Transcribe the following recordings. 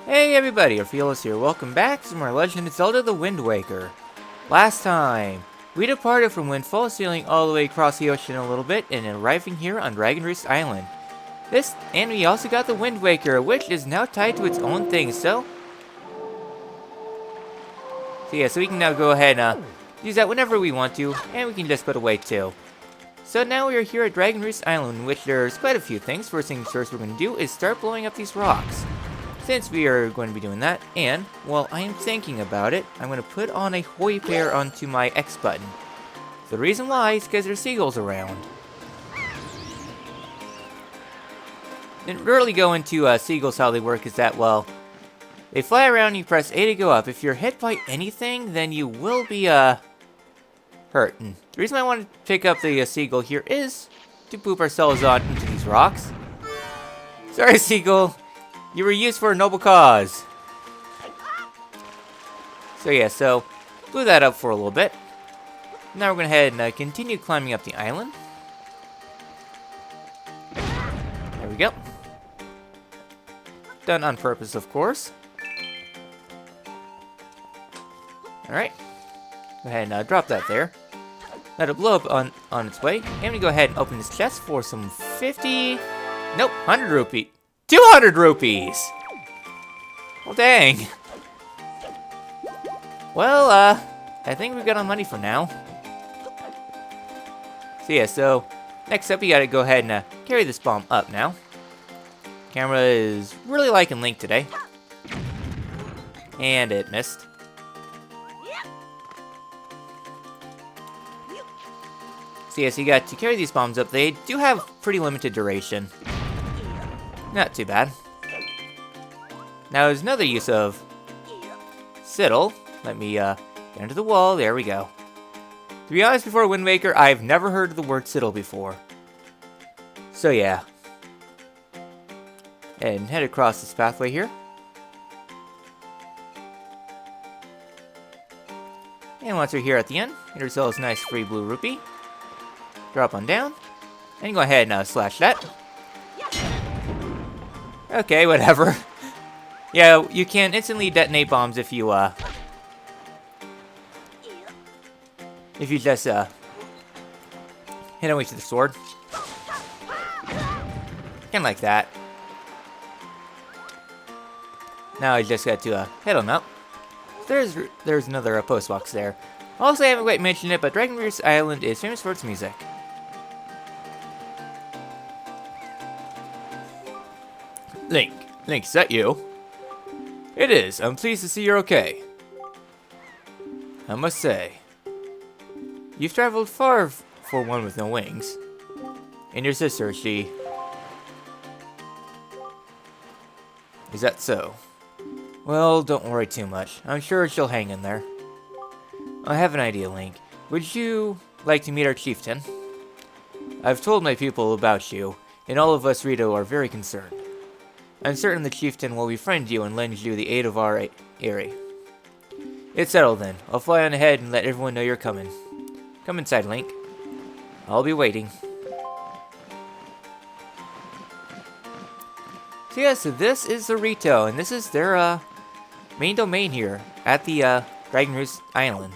Hey everybody, Orpheolus here. Welcome back to more Legend of Zelda The Wind Waker. Last time, we departed from Windfall, sailing all the way across the ocean a little bit, and arriving here on Dragonroost Island. And we also got the Wind Waker, which is now tied to its own thing, so we can now go ahead and use that whenever we want to, and we can just put away too. So now we are here at Dragonroost Island, in which there's quite a few things. First things first we're going to do is start blowing up these rocks. Since we are going to be doing that, and while I am thinking about it, I'm going to put on a hoy pair onto my X button. The reason why is because there's seagulls around. Didn't really go into seagulls how they work is that, well, they fly around and you press A to go up. If you're hit by anything, then you will be hurt. And the reason I want to pick up the seagull here is to poop ourselves on into these rocks. Sorry, seagull. You were used for a noble cause. So blew that up for a little bit. Now we're going to head and continue climbing up the island. There we go. Done on purpose, of course. Alright. Go ahead and drop that there. Let it blow up on its way. And we go ahead and open this chest for some 100 rupee. 200 rupees! Well, dang. Well, I think we've got our money for now. So next up we gotta go ahead and carry this bomb up now. Camera is really liking Link today. And it missed. So you got to carry these bombs up. They do have pretty limited duration. Not too bad. Now there's another use of Siddle. Let me get into the wall. There we go. To be honest, before Wind Waker, I've never heard of the word Siddle before. So yeah. And head across this pathway here. And once we're here at the end, get ourselves a nice free blue rupee. Drop on down. And go ahead and slash that. Okay, whatever. Yeah, you can instantly detonate bombs if you just hit them with the sword. Kinda like that. Now I just got to hit them up. There's another post box there. Also, I haven't quite mentioned it, but Dragonroost Island is famous for its music. Link, is that you? It is. I'm pleased to see you're okay. I must say, you've traveled far for one with no wings. And your sister, she... Is that so? Well, don't worry too much. I'm sure she'll hang in there. I have an idea, Link. Would you like to meet our chieftain? I've told my people about you, and all of us Rito are very concerned. I'm certain the chieftain will befriend you and lend you the aid of our Aerie. It's settled then. I'll fly on ahead and let everyone know you're coming. Come inside, Link. I'll be waiting. So this is the Rito, and this is their main domain here at the Dragonroost Island.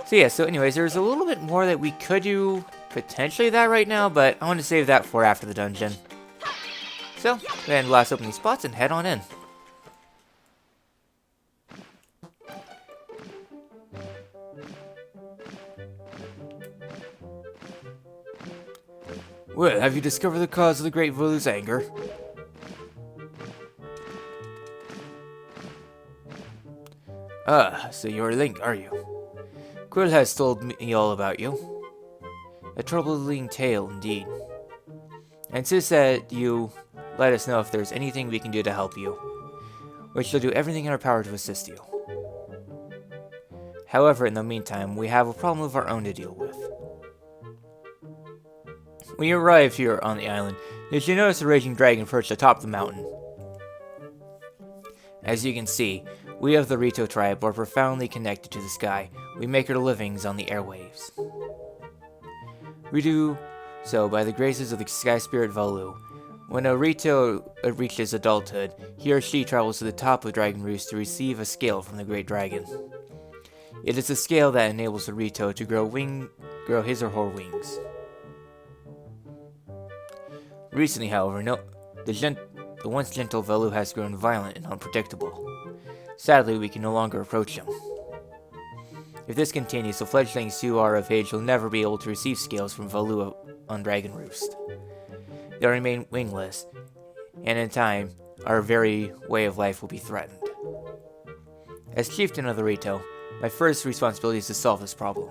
So anyways, there's a little bit more that we could do potentially that right now, but I want to save that for after the dungeon. So, go ahead and blast open these spots and head on in. Well, have you discovered the cause of the great Valoo's anger? Ah, so you're Link, are you? Quill has told me all about you. A troubling tale indeed. And insists that you let us know if there's anything we can do to help you. We shall do everything in our power to assist you. However, in the meantime, we have a problem of our own to deal with. When you arrived here on the island, did you notice a raging dragon perched atop the mountain? As you can see, we of the Rito tribe are profoundly connected to the sky. We make our livings on the airwaves. We do so by the graces of the sky spirit Valoo. When a Rito reaches adulthood, he or she travels to the top of Dragonroost to receive a scale from the Great Dragon. It is a scale that enables the Rito to grow his or her wings. Recently, however, the once gentle Valoo has grown violent and unpredictable. Sadly, we can no longer approach him. If this continues, the fledglings who are of age will never be able to receive scales from Valoo on Dragonroost. They'll remain wingless, and in time, our very way of life will be threatened. As chieftain of the Rito, my first responsibility is to solve this problem.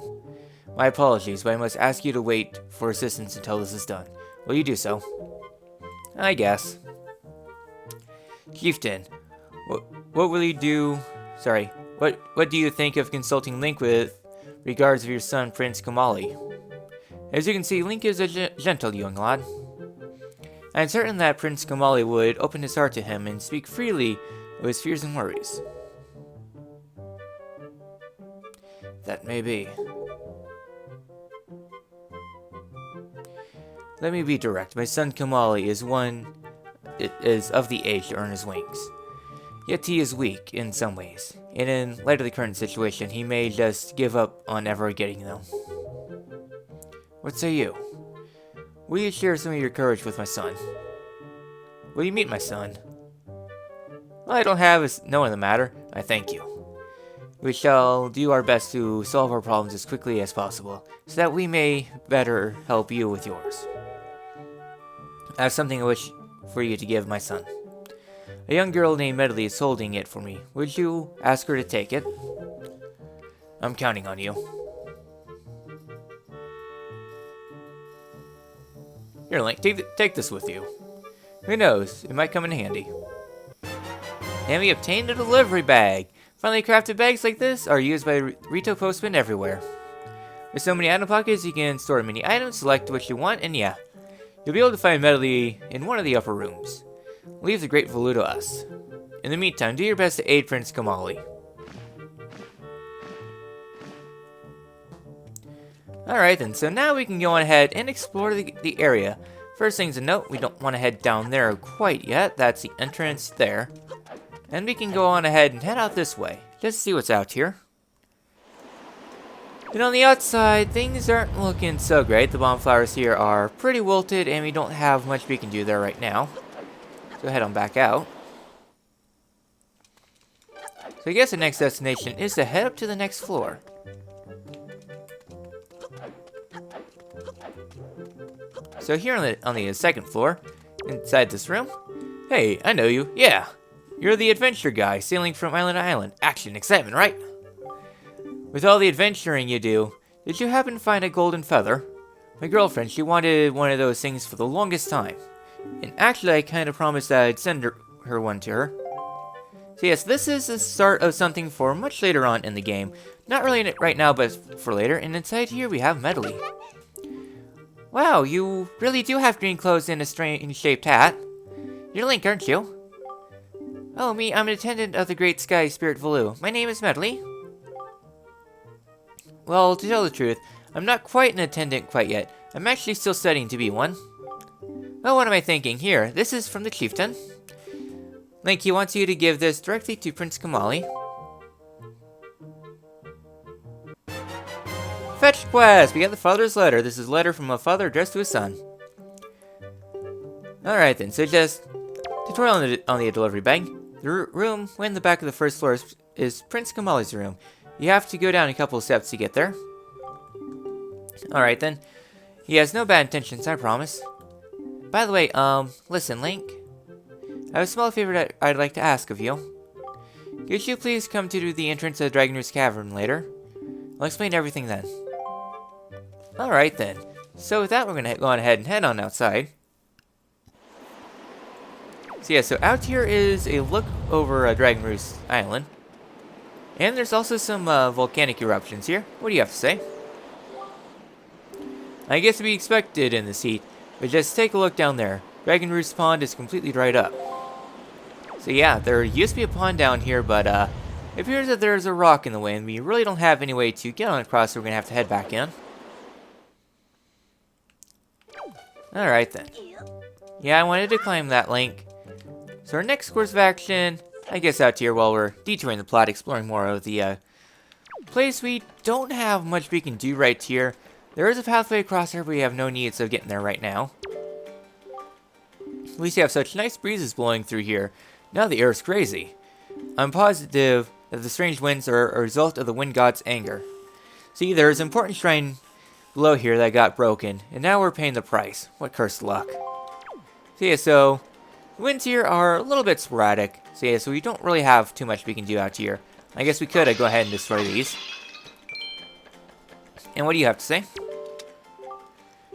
My apologies, but I must ask you to wait for assistance until this is done. Will you do so? I guess. Chieftain, what will you do? Sorry, what do you think of consulting Link with regards of your son, Prince Kamali? As you can see, Link is a gentle young lad. I am certain that Prince Kamali would open his heart to him and speak freely of his fears and worries. That may be. Let me be direct. My son Kamali is of the age to earn his wings. Yet he is weak in some ways, and in light of the current situation, he may just give up on ever getting them. What say you? Will you share some of your courage with my son? Will you meet my son? All I don't have is no in the matter. I thank you. We shall do our best to solve our problems as quickly as possible, so that we may better help you with yours. I have something I wish for you to give my son. A young girl named Medley is holding it for me. Would you ask her to take it? I'm counting on you. Here, Link, take this with you. Who knows, it might come in handy. And we obtained a delivery bag. Finally crafted bags like this are used by Rito postmen everywhere. With so many item pockets, you can store many items, select what you want, and yeah. You'll be able to find Medley in one of the upper rooms. Leave the great Valoo to us. In the meantime, do your best to aid Prince Kamali. Alright then, so now we can go on ahead and explore the area. First thing to note, we don't want to head down there quite yet. That's the entrance there. And we can go on ahead and head out this way. Just to see what's out here. And on the outside, things aren't looking so great. The bonflowers here are pretty wilted, and we don't have much we can do there right now. So head on back out. So I guess the next destination is to head up to the next floor. So here on the second floor, inside this room. Hey, I know you. Yeah, you're the adventure guy sailing from island to island. Action, excitement, right? With all the adventuring you do, did you happen to find a golden feather? My girlfriend, she wanted one of those things for the longest time. And actually, I kind of promised that I'd send her one to her. So yes, this is the start of something for much later on in the game. Not really in it right now, but for later. And inside here, we have Medley. Wow, you really do have green clothes and a strange-shaped hat. You're Link, aren't you? Oh, me, I'm an attendant of the Great Sky Spirit Valoo. My name is Medley. Well, to tell the truth, I'm not quite an attendant quite yet. I'm actually still studying to be one. Oh, what am I thinking? Here, this is from the chieftain. Link, he wants you to give this directly to Prince Kamali. Fetch quest! We got the father's letter. This is a letter from a father addressed to his son. Alright then, so just tutorial on the delivery bag. The room in the back of the first floor is Prince Kamali's room. You have to go down a couple of steps to get there. Alright then. He has no bad intentions, I promise. By the way, listen, Link. I have a small favor that I'd like to ask of you. Could you please come to the entrance of the Dragonroost Cavern later? I'll explain everything then. Alright then. So with that, we're going to go on ahead and head on outside. So yeah, so out here is a look over Dragonroost Island. And there's also some volcanic eruptions here. What do you have to say? I guess to be expected in this heat, but just take a look down there. Dragonroost Pond is completely dried up. So yeah, there used to be a pond down here, but it appears that there's a rock in the way, and we really don't have any way to get on across, so we're going to have to head back in. Alright then. Yeah, I wanted to climb that, Link. So our next course of action, I guess out here while we're detouring the plot, exploring more of the place. We don't have much we can do right here. There is a pathway across here, but we have no needs of getting there right now. At least you have such nice breezes blowing through here. Now the air is crazy. I'm positive that the strange winds are a result of the wind god's anger. See, there's an important shrine below here that got broken, and now we're paying the price. What cursed luck. So yeah, so the winds here are a little bit sporadic. So yeah, so we don't really have too much we can do out here. I guess we could go ahead and destroy these. And what do you have to say?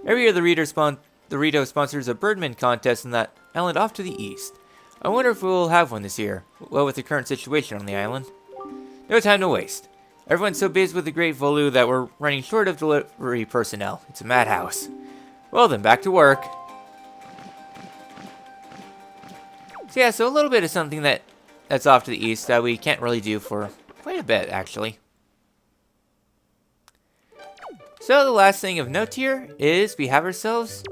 Every year the Rito sponsors a birdman contest in that island off to the east. I wonder if we'll have one this year, well with the current situation on the island. No time to waste. Everyone's so busy with the great Valoo that we're running short of delivery personnel. It's a madhouse. Well then, back to work. So yeah, so a little bit of something that's off to the east that we can't really do for quite a bit, actually. So the last thing of note here is we have ourselves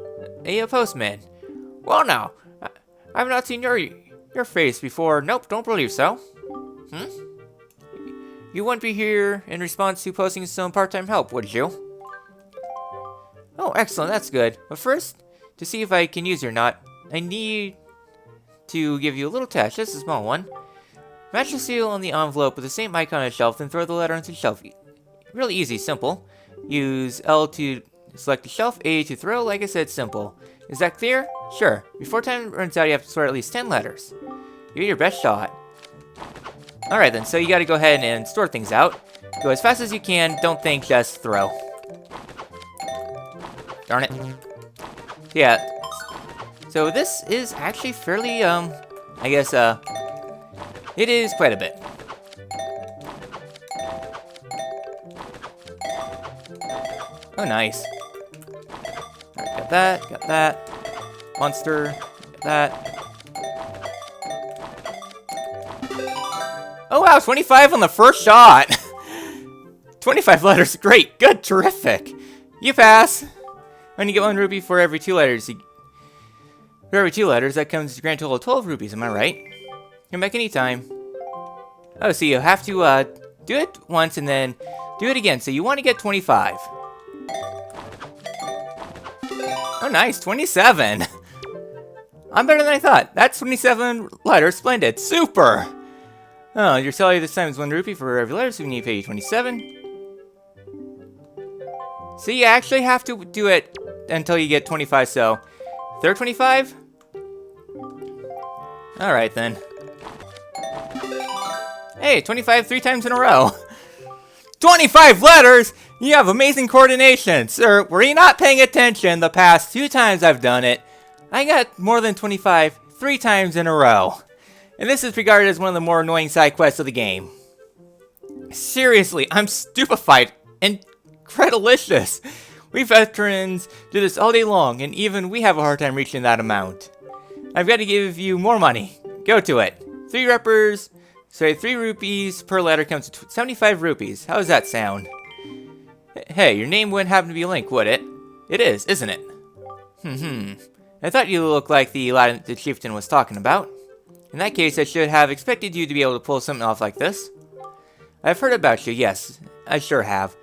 a postman. Well now, I've not seen your face before. Nope, don't believe so. You wouldn't be here in response to posting some part-time help, would you? Oh, excellent, that's good. But first, to see if I can use you or not, I need to give you a little test, just a small one. Match the seal on the envelope with the same icon on the shelf, then throw the letter into the shelf. Really easy, simple. Use L to select the shelf, A to throw, like I said, simple. Is that clear? Sure. Before time runs out, you have to sort at least 10 letters. Give it your best shot. Alright then, so you gotta go ahead and sort things out. Go as fast as you can, don't think, just throw. Darn it. Yeah. So this is actually fairly, I guess, it is quite a bit. Oh, nice. Alright, got that. Monster, got that. Oh wow, 25 on the first shot! 25 letters, great, good, terrific! You pass! When you get 1 rupee for every 2 letters, for every 2 letters, that comes to a grand total of 12 rupees, am I right? Come back anytime. Oh, so you have to, do it once and then do it again, so you want to get 25. Oh, nice, 27! I'm better than I thought. That's 27 letters, splendid, super! Oh, your salary this time is 1 rupee for every letter, so we need to pay you 27. So you actually have to do it until you get 25, so... Third 25? Alright then. Hey, 25 3 times in a row. 25 letters?! You have amazing coordination! Sir, were you not paying attention the past 2 times I've done it? I got more than 25 3 times in a row. And this is regarded as one of the more annoying side quests of the game. Seriously, I'm stupefied and incredulous. We veterans do this all day long, and even we have a hard time reaching that amount. I've got to give you more money. Go to it. 3 rupees per letter comes to 75 rupees. How does that sound? Hey, your name wouldn't happen to be Link, would it? It is, isn't it? I thought you looked like the lad the chieftain was talking about. In that case, I should have expected you to be able to pull something off like this. I've heard about you, yes. I sure have.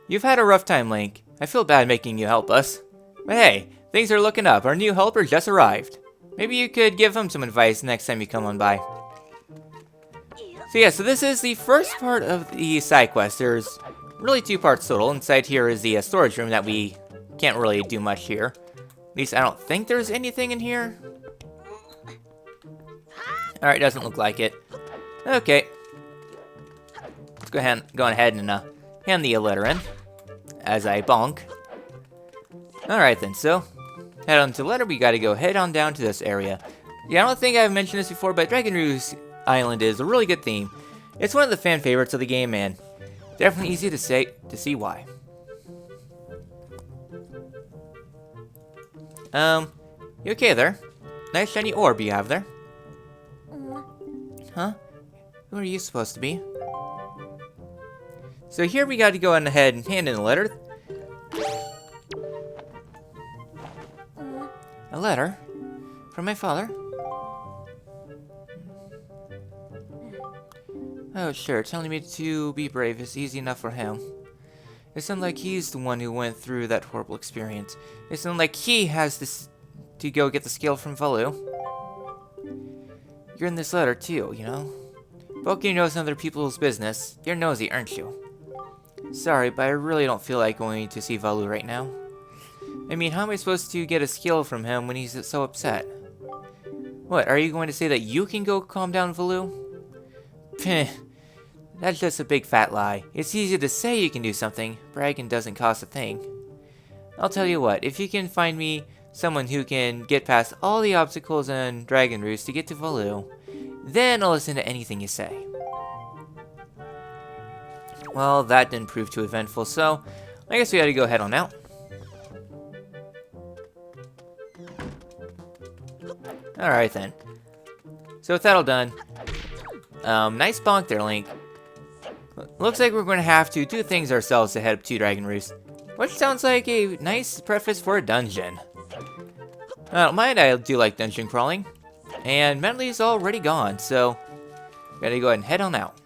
You've had a rough time, Link. I feel bad making you help us. But hey, things are looking up. Our new helper just arrived. Maybe you could give him some advice next time you come on by. So yeah, so this is the first part of the side quest. There's really 2 parts total. Inside here is the storage room that we can't really do much here. At least I don't think there's anything in here. Alright, doesn't look like it. Okay. Let's go ahead and hand the letter in. As I bonk. Alright then, so head on to the letter, we gotta go head on down to this area. Yeah, I don't think I've mentioned this before, but Dragonroost Island is a really good theme. It's one of the fan favorites of the game, and definitely easy to see why. You okay there? Nice shiny orb you have there. Huh? Who are you supposed to be? So here we gotta go on ahead and hand in the letter. A letter? From my father? Oh, sure. Telling me to be brave is easy enough for him. It sounds like he's the one who went through that horrible experience. It sounds like he has this to go get the skill from Valoo. You're in this letter too, you know? Poking knows other people's business. You're nosy, aren't you? Sorry, but I really don't feel like going to see Valoo right now. I mean, how am I supposed to get a skill from him when he's so upset? What, are you going to say that you can go calm down Valoo? Peh, that's just a big fat lie. It's easy to say you can do something. Bragging doesn't cost a thing. I'll tell you what, if you can find me someone who can get past all the obstacles in Dragonroost to get to Valoo, then I'll listen to anything you say. Well, that didn't prove too eventful, so I guess we gotta go head on out. Alright then. So with that all done, nice bonk there, Link. Looks like we're going to have to do things ourselves to head up to Dragonroost, which sounds like a nice preface for a dungeon. I don't mind, I do like dungeon crawling. And Medley's already gone, so gotta go ahead and head on out.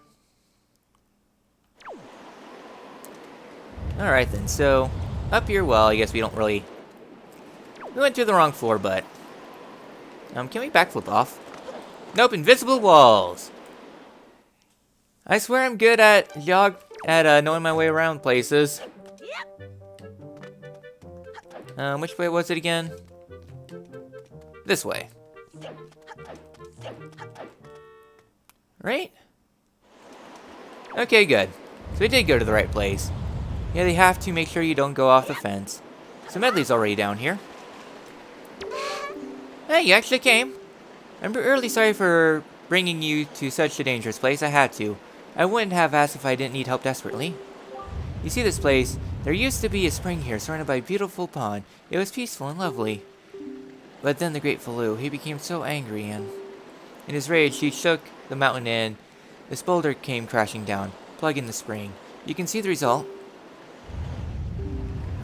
Alright then, so up here, well, I guess we don't really... We went through the wrong floor, but... can we backflip off? Nope, invisible walls! I swear I'm good at knowing my way around places. Which way was it again? This way. Right? Okay, good. So we did go to the right place. Yeah, they have to make sure you don't go off the fence. So Medley's already down here. Hey, you actually came. I'm really sorry for bringing you to such a dangerous place. I had to. I wouldn't have asked if I didn't need help desperately. You see this place? There used to be a spring here surrounded by a beautiful pond. It was peaceful and lovely. But then the great Valoo, he became so angry and... In his rage, he shook the mountain and this boulder came crashing down, plugging the spring. You can see the result.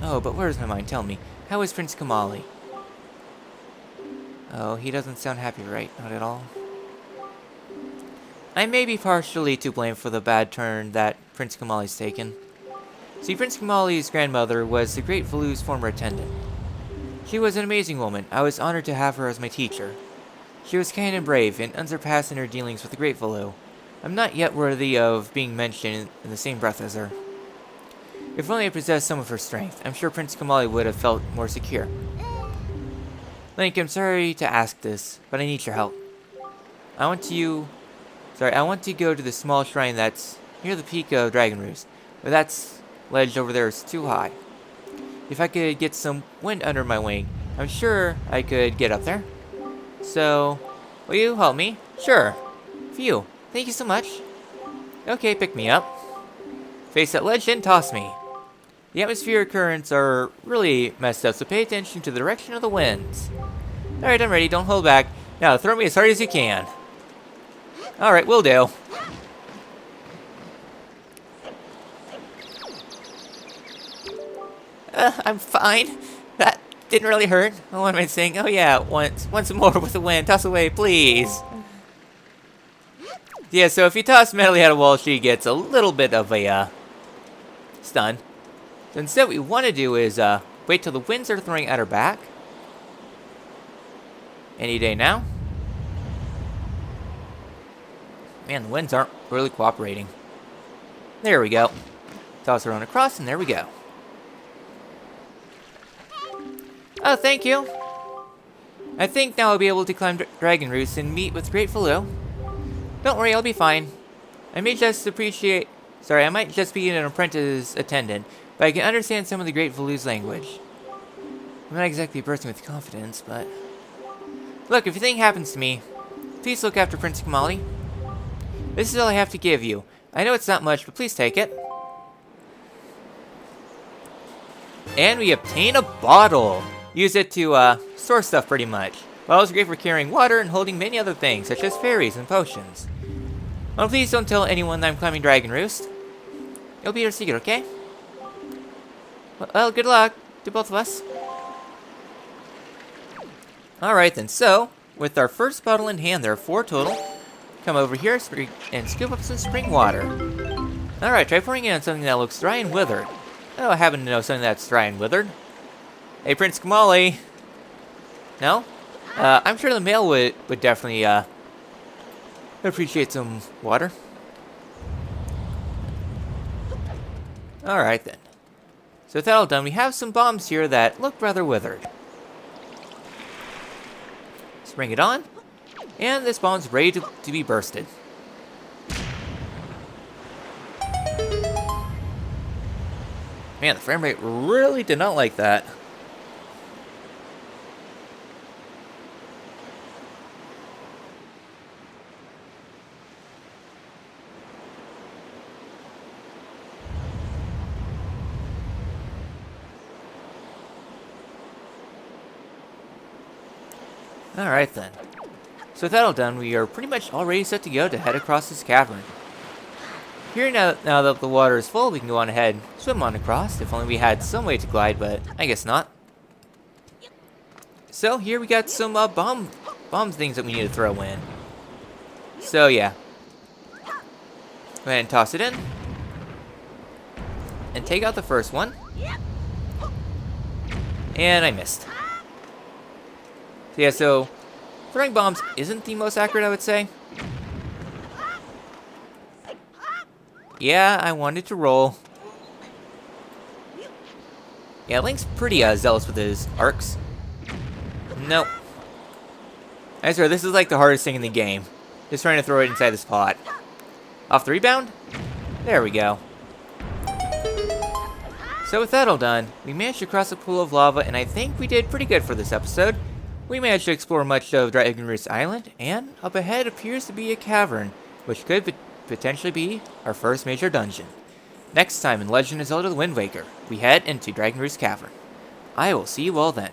Oh, but where's my mind? Tell me. How is Prince Kamali? Oh, he doesn't sound happy, right? Not at all. I may be partially to blame for the bad turn that Prince Kamali's taken. See, Prince Kamali's grandmother was the great Valoo's former attendant. She was an amazing woman. I was honored to have her as my teacher. She was kind and brave, and unsurpassed in her dealings with the great Valoo. I'm not yet worthy of being mentioned in the same breath as her. If only I possessed some of her strength, I'm sure Prince Kamali would have felt more secure. Link, I'm sorry to ask this, but I need your help. I want to go to the small shrine that's near the peak of Dragonroost, but that ledge over there is too high. If I could get some wind under my wing, I'm sure I could get up there. So, will you help me? Sure. Phew, thank you so much. Okay, pick me up. Face that ledge and toss me. The atmospheric currents are really messed up, so pay attention to the direction of the winds. Alright, I'm ready. Don't hold back. Now, throw me as hard as you can. Alright, will do. I'm fine. That didn't really hurt. Oh, what am I saying? Oh yeah, once more with the wind. Toss away, please. Yeah, so if you toss Medley at a wall, she gets a little bit of a, stun. So instead, what we want to do is, wait till the winds are throwing at her back. Any day now. Man, the winds aren't really cooperating. There we go. Toss her on across, and there we go. Oh, thank you. I think now I'll be able to climb Dragonroost and meet with Great Valoo. Don't worry, I'll be fine. I might just be an apprentice attendant, but I can understand some of the Great Valoo's language. I'm not exactly bursting with confidence, but... Look, if anything happens to me, please look after Prince Kamali. This is all I have to give you. I know it's not much, but please take it. And we obtain a bottle. Use it to, store stuff pretty much. Bottles are great for carrying water and holding many other things, such as fairies and potions. Well, please don't tell anyone that I'm climbing Dragonroost. It'll be your secret, okay? Well, good luck to both of us. Alright then, so with our first bottle in hand, there are 4 total. Come over here and scoop up some spring water. Alright, try pouring it on something that looks dry and withered. Oh, I happen to know something that's dry and withered. Hey, Prince Kamali. No? I'm sure the male would definitely, appreciate some water. Alright then. So with that all done, we have some bombs here that look rather withered. Let's bring it on. And this bomb's ready to be bursted. Man, the frame rate really did not like that. Alright then. So with that all done, we are pretty much already set to go to head across this cavern. Here now that the water is full, we can go on ahead, swim on across. If only we had some way to glide, but I guess not. So here we got some bomb things that we need to throw in. So yeah. Go ahead and toss it in. And take out the first one. And I missed. So yeah, so throwing bombs isn't the most accurate, I would say. Yeah, I wanted to roll. Yeah, Link's pretty zealous with his arcs. Nope. I swear, this is like the hardest thing in the game. Just trying to throw it inside this pot. Off the rebound? There we go. So with that all done, we managed to cross a pool of lava, and I think we did pretty good for this episode. We managed to explore much of Dragonroost Island, and up ahead appears to be a cavern, which could potentially be our first major dungeon. Next time in Legend of Zelda: The Wind Waker, we head into Dragonroost Cavern. I will see you all then.